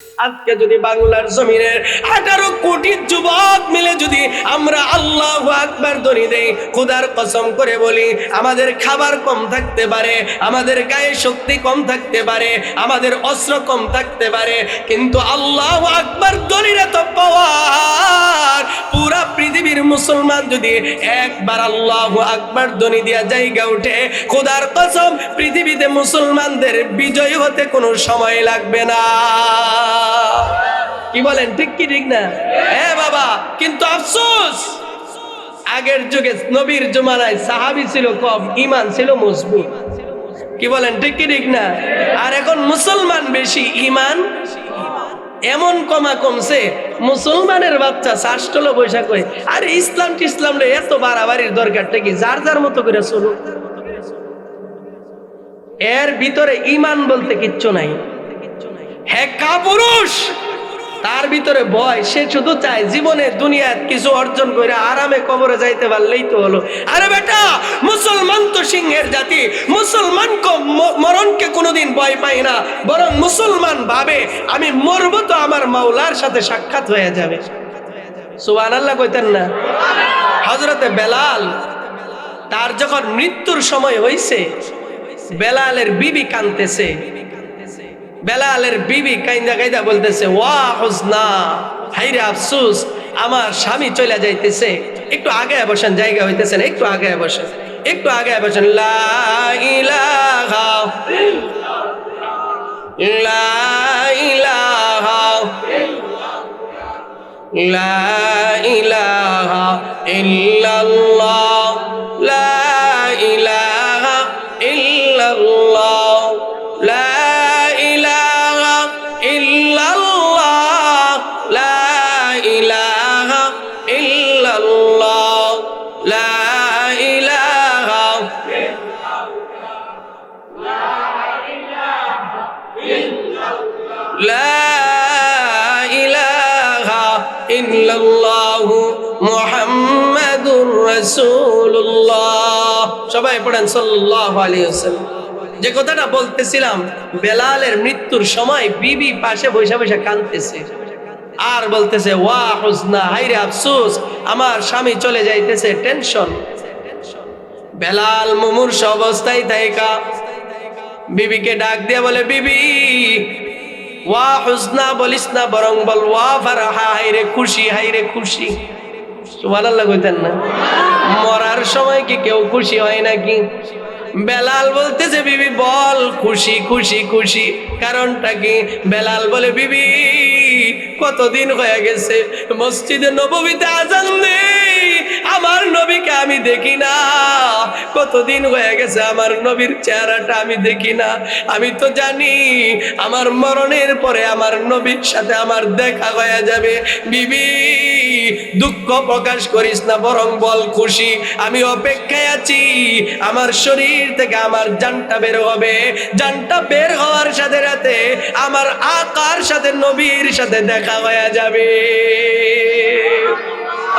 আজকে যদি বাংলার জমিনে 18 কোটি যুবক মিলে যদি আমরা আল্লাহু আকবার ধ্বনি দেই, খোদার কসম করে বলি আমাদের খাবার কম থাকতে পারে, আমাদের গায়ে শক্তি কম থাকতে পারে, আমাদের অস্ত্র কম থাকতে পারে, কিন্তু আল্লাহু আকবার ধ্বনির এত পাওয়ার। পুরা পৃথিবীর মুসলমান যদি একবার আল্লাহু আকবার ধ্বনি দিয়া জায়গা উঠে, খোদার কসম পৃথিবীতে মুসলমানদের বিজয় হতে কোনো সময় লাগবে না। কি বলেন, ঠিক কি ঠিক না? হ্যাঁ বাবা, কিন্তু আফসোস আগের যুগে নবীর জমানায় সাহাবী ছিল কম, ঈমান ছিল মজবুত। কি বলেন, ঠিক কি ঠিক না? আর এখন মুসলমান বেশি, ঈমান এমন কমছে, মুসলমানের বাচ্চা শাসটলো বৈশাখ হয়। আর ইসলাম এত বাড়াবাড়ির দরকারটা কি? যার যার মতো করে চলুক, এর ভিতরে ঈমান বলতে কিচ্ছু নাই। হ্যাঁ কাপুরুষ, তার ভিতরে ভয়, সে শুধু চায় জীবনে দুনিয়ায় কিছু অর্জন করে আরামে কবরে যাইতে পারলেই তো হলো। আরে বেটা, মুসলমান তো সিংহের জাতি, মুসলমান মরণকে কোনোদিন ভয় পায় না, বরং মুসলমান ভাবে আমি মরবো তো আমার মাওলার সাথে সাক্ষাৎ হয়ে যাবে। সুবহানাল্লাহ কইতেন না? হযরতে বেলাল, তার যখন মৃত্যুর সময় হইছে, বেলালের বিবি কাঁদতেছে। বেলালের বিবি কাইন্দা কাইন্দা বলতেছে, ওয়া হুজনা, হাইরে আফসোস, আমার স্বামী চলে যাইতেছে। একটু আগে বসেন, জায়গা হইতেছে না, একটু আগে বসেন, একটু আগে বসেন। লা ইলাহা লা ইলাহা লা ইলাহা ইল্লাল্লাহ লা ইলাহা ইল্লাল্লাহ লা মুহাম্মাদুর রাসূলুল্লাহ। সবাই পড়েন সাল্লাল্লাহু আলাইহি ওয়াসাল্লাম। যে কথাটা বলতেছিলাম, বেলালের মৃত্যুর সময় বিবি পাশে বসে বসে কাঁদতেছে আর বলতেছে, ওয়া হুজনা, হায়রে আফসোস, আমার স্বামী চলে যাইতেছে, টেনশন। বেলাল মুমূর্ষ অবস্থায় থাইকা বিবিকে ডাক দিয়ে বলে, বিবি ওয়া হুজনা বলিস না, বরং বল ওয়া ফারহা, হায়রে খুশি, হায়রে খুশি। সুবহানাল্লাহ কইতেন না? মরার সময় কি কেউ খুশি হয় নাকি? বেলাল বলতেছে, বিবি বল খুশি খুশি খুশি, কারণটা কি? বেলাল বলে, বিবি কতদিন হয়ে গেছে মসজিদে নববীতে আযান দেই, আমার নবীকে আমি দেখি না। কতদিন হয়ে গেছে আমার নবীর চেহারাটা আমি দেখি না। আমি তো জানি আমার মরণের পরে আমার নবীর সাথে আমার দেখা হয়ে যাবে। বিবি দুঃখ প্রকাশ করিস না, বরং বল খুশি, আমি অপেক্ষায় আছি। আমার শরীর থেকে আমার জানটা বের হবে, জানটা বের হওয়ার সাথে সাথে আমার আকার সাথে নবীর সাথে দেখা হয়ে যাবে।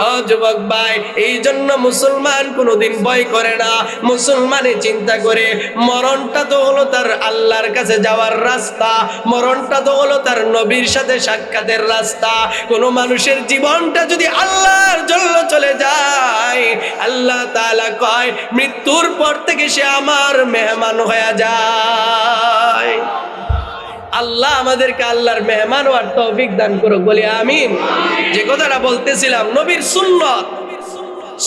ও যুবক ভাই, এই জন্য মুসলমান কোনোদিন ভয় করে না। মুসলমানে চিন্তা করে মরণটা তো হলো তার আল্লাহর কাছে যাওয়ার রাস্তা, মরণটা তো হলো তার নবীর সাথে সাক্ষাতের রাস্তা। কোন মানুষের জীবনটা যদি আল্লাহর জন্য চলে যায়, আল্লাহ তাআলা কয় মৃত্যুর পর থেকে সে আমার মেহমান হয়ে যায়। আল্লাহ আমাদেরকে আল্লাহর মেহমান হওয়ার তৌফিক দান করুক, বলি আমিন। যে কথাটা বলতেছিলাম, নবীর সুন্নত,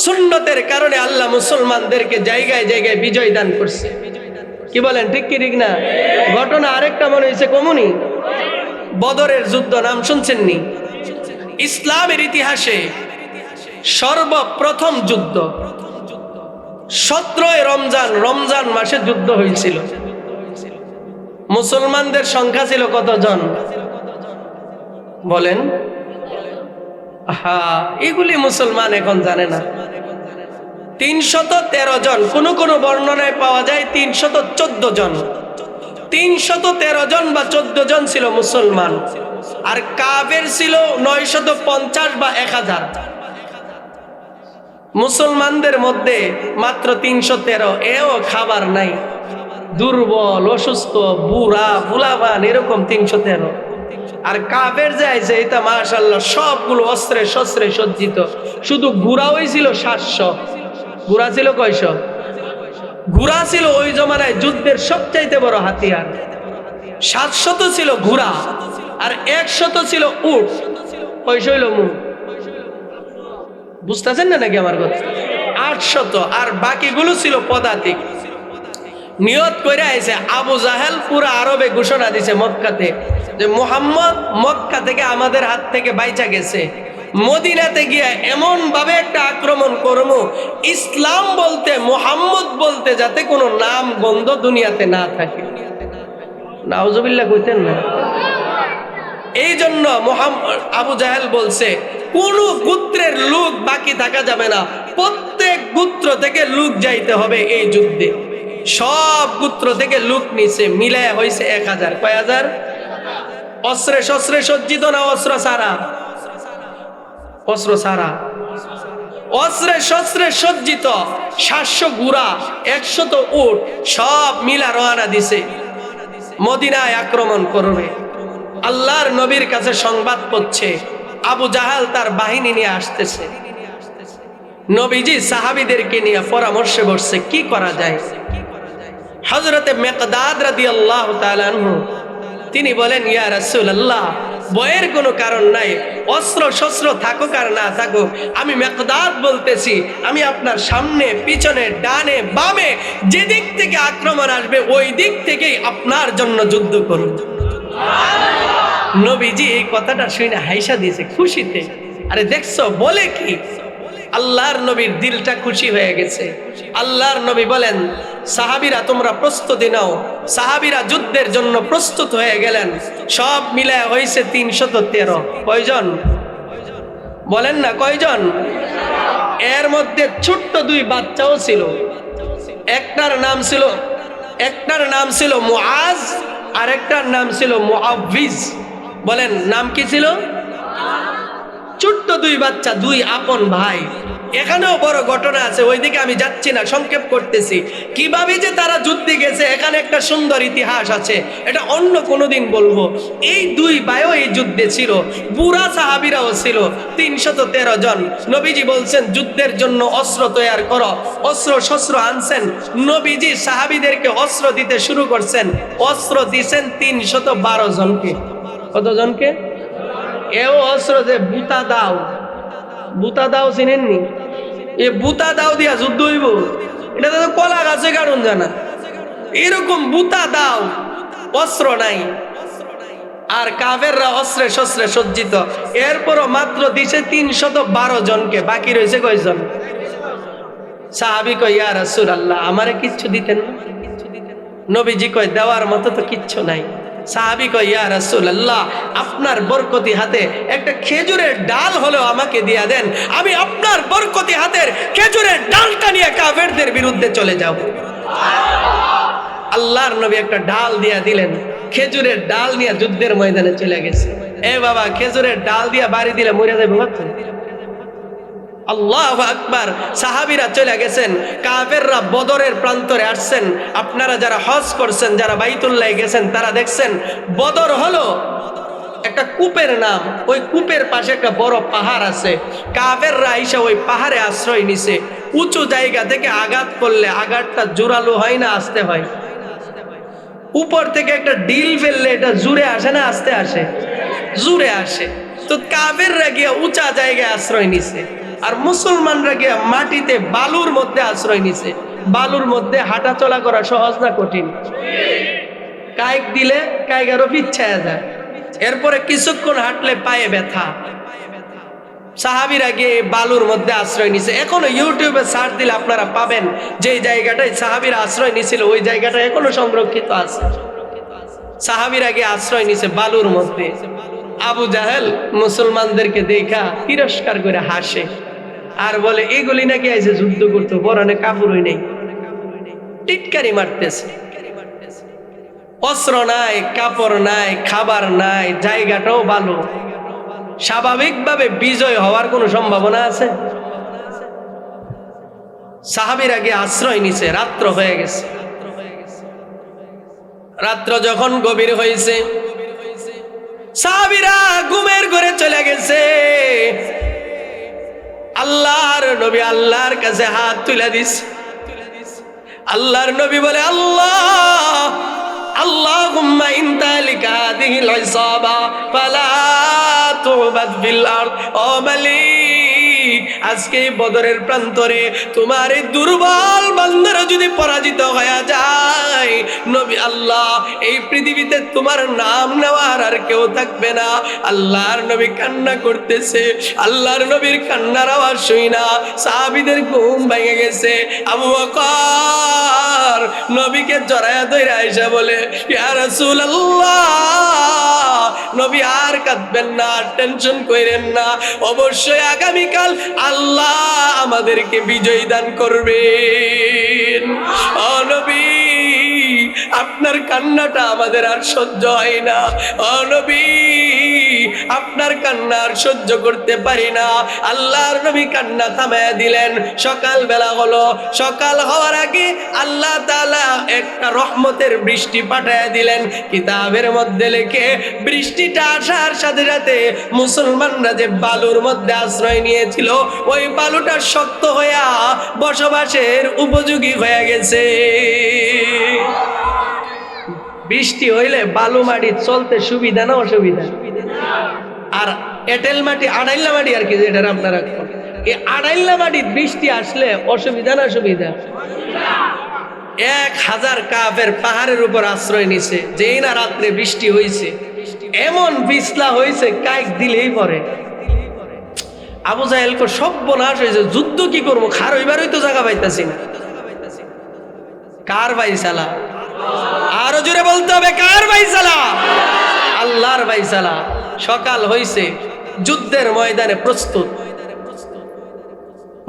সুন্নতের কারণে আল্লাহ মুসলমানদেরকে জায়গায় জায়গায় বিজয় দান করছে। কি বলেন, ঠিক কি ঠিক না? ঘটনা আরেকটা মনে হয়েছে কমুনি, বদরের যুদ্ধ, নাম শুনছেননি? ইসলামের ইতিহাসে সর্বপ্রথম যুদ্ধ 17 রমজান মাসে যুদ্ধ হয়েছিল। মুসলমানদের সংখ্যা ছিল কতজন বলেন? হ্যাঁ, এগুলি মুসলমান এখন জানে না। 313 জন, কোন কোন বর্ণনায় পাওয়া যায় 314 জন। 313 জন বা 14 জন ছিল মুসলমান, আর কাফের ছিল 950 বা 1000। মুসলমানদের মধ্যে মাত্র 313, এও খাবার নাই, দুর্বল, অসুস্থ, বুড়া, ফুলাবান, এরকম 313। আর কাফের যে আইছে এটা মাশাআল্লাহ সবগুলো অস্ত্রে শস্ত্রে সজ্জিত। শুধু ঘোড়া হয়েছিল 700। ঘোড়া ছিল কয়শ? ঘোড়া ছিল ওই জমানায় যুদ্ধের সবচাইতে বড় হাতিয়ার। 700 ছিল ঘোড়া আর 100 ছিল উট। কয়শ হইল মুখ? বুঝতেছেন না নাকি আমার কথা? 800। আর বাকিগুলো ছিল পদাতিক। নিয়ত করে আইছে আবু জাহেল পুরো আরবে ঘোষণা দিছে মক্কাতে যে মুহাম্মদ মক্কা থেকে আমাদের হাত থেকে বাইচা গেছে, মদিনাতে গিয়ে এমন ভাবে একটা আক্রমণ করবো ইসলাম বলতে মুহাম্মদ বলতে যাতে কোনো নাম গন্ধ দুনিয়াতে না থাকে। নাউজুবিল্লাহ কইতেন না? এই জন্য আবু জাহেল বলছে কোন গোত্রের লোক বাকি থাকা যাবে না, প্রত্যেক গোত্র থেকে লোক যাইতে হবে এই যুদ্ধে। সব গোত্র থেকে লোক নিছে, মিলায় হয়েছে 1000। কয় হাজার? অস্ত্রে শস্ত্রে সজ্জিত না অস্ত্র সারা? অস্ত্র সারা, অস্ত্রে শস্ত্রে সজ্জিত। 700 ঘোড়া, 100 উট, সব মিলা রওনা দিছে মদিনায় আক্রমণ করবে। আল্লাহর নবীর কাছে সংবাদ পৌঁছে আবু জাহাল তার বাহিনী নিয়ে আসতেছে। নবীজি সাহাবীদেরকে নিয়ে পরামর্শে বসছে কি করা যায়। হযরতে মিকদাদ রাদিয়াল্লাহু তাআলা আনহু তিনি বলেন, ইয়া রাসূলুল্লাহ, ভয়ের কোনো কারণ নাই, অস্ত্র শস্ত্র থাকুক আর না থাকুক, আমি মিকদাদ বলতেছি, আমি আপনার সামনে পিছনে ডানে বামে যেদিক থেকে আক্রমণ আসবে ওই দিক থেকেই আপনার জন্য যুদ্ধ করুন। নবীজি এই কথাটা শুনে হাইসা দিয়েছে খুশিতে। আরে দেখছো বলে কি, আল্লাহর নবীর দিলটা খুশি হয়ে গেছে। আল্লাহর নবী বলেন, সাহাবীরা তোমরা প্রস্তুতি নাও। সাহাবীরা যুদ্ধের জন্য প্রস্তুত হয়ে গেলেন। সব মিলায় হয়েছে 313। কয়জন বলেন না? কয়জন? এর মধ্যে ছোট্ট 2 বাচ্চাও ছিল। একটার নাম ছিল মুআজ আর একটার নাম ছিল মুআব্বিজ। বলেন নাম কি ছিল? ছোট্ট 2 বাচ্চা, 2 আপন ভাই। এখানেও বড় ঘটনা আছে, ওইদিকে আমি যাচ্ছি না, সংক্ষেপ করতেছি। কিভাবে যে তারা যুদ্ধে গেছে এখানে একটা সুন্দর ইতিহাস আছে, এটা অন্য কোনোদিন বলবো। এই 2 ভাইও এই যুদ্ধে ছিল, বুড়া সাহাবীরাও ছিল, 313 জন। নবীজি বলছেন যুদ্ধের জন্য অস্ত্র তৈরি করো। অস্ত্র শস্ত্র আনছেন, নবীজি সাহাবীদেরকে অস্ত্র দিতে শুরু করছেন। অস্ত্র দিছেন 312 জনকে। কতজনকে? এও অস্ত্র যে বুতা দাও, বুতা দাও চিনেননি? এ বুতা দাও দিয়া যুদ্ধ হইব, এটা তো কলা গাছে কারণ জানা। এরকম বুতা দাও, অস্ত্র নাই। আর কাফেররা অস্ত্রে শস্ত্রে সজ্জিত। এরপরও মাত্র দিছে 312 জনকে। বাকি রয়েছে কয়জন? সাহাবী কয়, ইয়া রাসূলুল্লাহ, আমারে কিচ্ছু দিতেন না? নবীজি কয়, দেওয়ার মতো তো কিচ্ছু নাই। সাহাবী কয়, ইয়া রাসূলুল্লাহ, আপনার বরকতি হাতে একটা খেজুরের ডাল হলেও আমাকে দিয়া দেন, আমি আপনার বরকতি হাতের খেজুরের ডালটা নিয়ে কাফেরদের বিরুদ্ধে চলে যাব। আল্লাহর নবী একটা ডাল দিয়া দিলেন, খেজুরের ডাল নিয়ে যুদ্ধের ময়দানে চলে গেছে। এ বাবা, খেজুরের ডাল দিয়া বাড়ি দিলে মরে যাবে ভাবছেন? আল্লাহু আকবার। সাহাবীরা চলে গেছেন, কাফেররা বদরের প্রান্তরে আসছেন। আপনারা যারা হজ করছেন, যারা বাইতুল্লাহ গেছেন, তারা দেখছেন বদর হলো একটা কূপের নাম। ওই কূপের পাশে একটা বড় পাহাড় আছে। কাফেররা আইসা ওই পাহাড়ে আশ্রয় নিছে। উঁচু জায়গা থেকে আঘাত করলে আঘাতটা জোরালো হয় না আস্তে হয়? উপর থেকে একটা ডিল ফেললে এটা জুড়ে আসে না আস্তে আসে? জুড়ে আসে। তো কাফেররা গিয়া উঁচা জায়গায় আশ্রয় নিছে, আর মুসলমানরা গিয়া মাটিতে বালুর মধ্যে আশ্রয় নিছে। বালুর মধ্যে হাঁটা চলা করা সহজ না কঠিন? কায়ক দিলে কায়গারও পিছায়া যায়। এরপরে কিছুক্ষণ হাঁটলে পায়ে ব্যথা। সাহাবীরা গিয়ে বালুর মধ্যে আশ্রয় নিছে। এখনো ইউটিউবে সার্চ দিলে আপনারা পাবেন যে জায়গাটায় সাহাবীরা আশ্রয় নিছিল ওই জায়গাটা এখনো সংরক্ষিত আছে। সাহাবীরা গিয়ে আশ্রয় নিছে বালুর মধ্যে। আবু জাহেল মুসলমানদেরকে দেখা তিরস্কার করে হাসে আর বলে, এগুলি নাকি আইছে যুদ্ধ করতে, পরনে কাপড়ই নেই, টিটকারি মারতেছে। অস্ত্র নাই, কাপড় নাই, খাবার নাই, জায়গাটাও ভালো। স্বাভাবিকভাবে বিজয় হওয়ার কোনো সম্ভাবনা আছে? সাহাবীরা গিয়ে আশ্রয় নিছে। রাত্র হয়ে গেছে। রাত্র যখন গভীর হয়েছে, সাহাবীরা ঘুমের ঘরে চলে গেছে। আল্লাহর নবী আল্লাহর কাছে হাত তুলে দিছে। আল্লাহর নবী বলে, আল্লাহ আল্লাহুম্মা ইন তালিকা হাদিহিল ইসাবা ফালা তুবাদ ফিল আরদ। ও মালিক, আজকে বদরের প্রান্তরে তোমার এই দুর্বল বান্দারা যদি পরাজিত হয়ে যায়, নবী আল্লাহ, এই পৃথিবীতে তোমার নাম নেওয়ার আর কেউ থাকবে না। আল্লাহর নবী কান্না করতেছে। আল্লাহর নবীর কান্নার আওয়াজ শুই না সাহাবীদের ঘুম ভেঙে গেছে। আবু বকর নবীকে জড়ায়া ধরে আয়েশা বলে, ইয়া রাসূলুল্লাহ, নবী আর কাঁদবেন না, টেনশন করেন না, অবশ্যই আগামীকাল আল্লাহ আমাদেরকে বিজয় দান করবেন। ও নবী, আপনার কান্নাটা আমাদের আর সহ্য হয় না। ও নবী, আপনার কান্না আর সহ্য করতে পারি না। আল্লাহর নবী কান্না থামায়া দিলেন। সকাল বেলা হলো। সকাল হওয়ার আগে আল্লাহ তাআলা একটা রহমতের বৃষ্টি পাঠায়া দিলেন। কিতাবের মধ্যে লেখে, বৃষ্টিটা আসার সাথে সাথে মুসলমানরা যে বালুর মধ্যে আশ্রয় নিয়েছিল, ওই বালুটা শক্ত হইয়া বসবাসের উপযোগী হয়ে গেছে। বৃষ্টি হইলে বালু মাটি চলতে সুবিধা না অসুবিধা? আর এঁটেল মাটি, আড়াইল্লা মাটি আর কি, যেটা আপনারা, এই আড়াইল্লা মাটি বৃষ্টি আসলে অসুবিধা না সুবিধা? 1000 কাফের পাহাড়ের উপর আশ্রয় নিছে। যেই না রাত্রে বৃষ্টি হয়েছে, এমন পিছলা হয়েছে কাইক দিলেই পরে। আবু জাহেল কো সর্বনাশ হয়েছে, যুদ্ধ কি করবো, খার হইবারই তো জায়গা পাইতাছি না। কার ফায়সালা? আরো জোরে বলতে হবে, কার ফায়সালা? আল্লাহর ফায়সালা। সকাল হইছে, যুদ্ধের ময়দানে প্রস্তুত।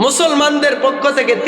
মুসলমানদের পক্ষ থেকে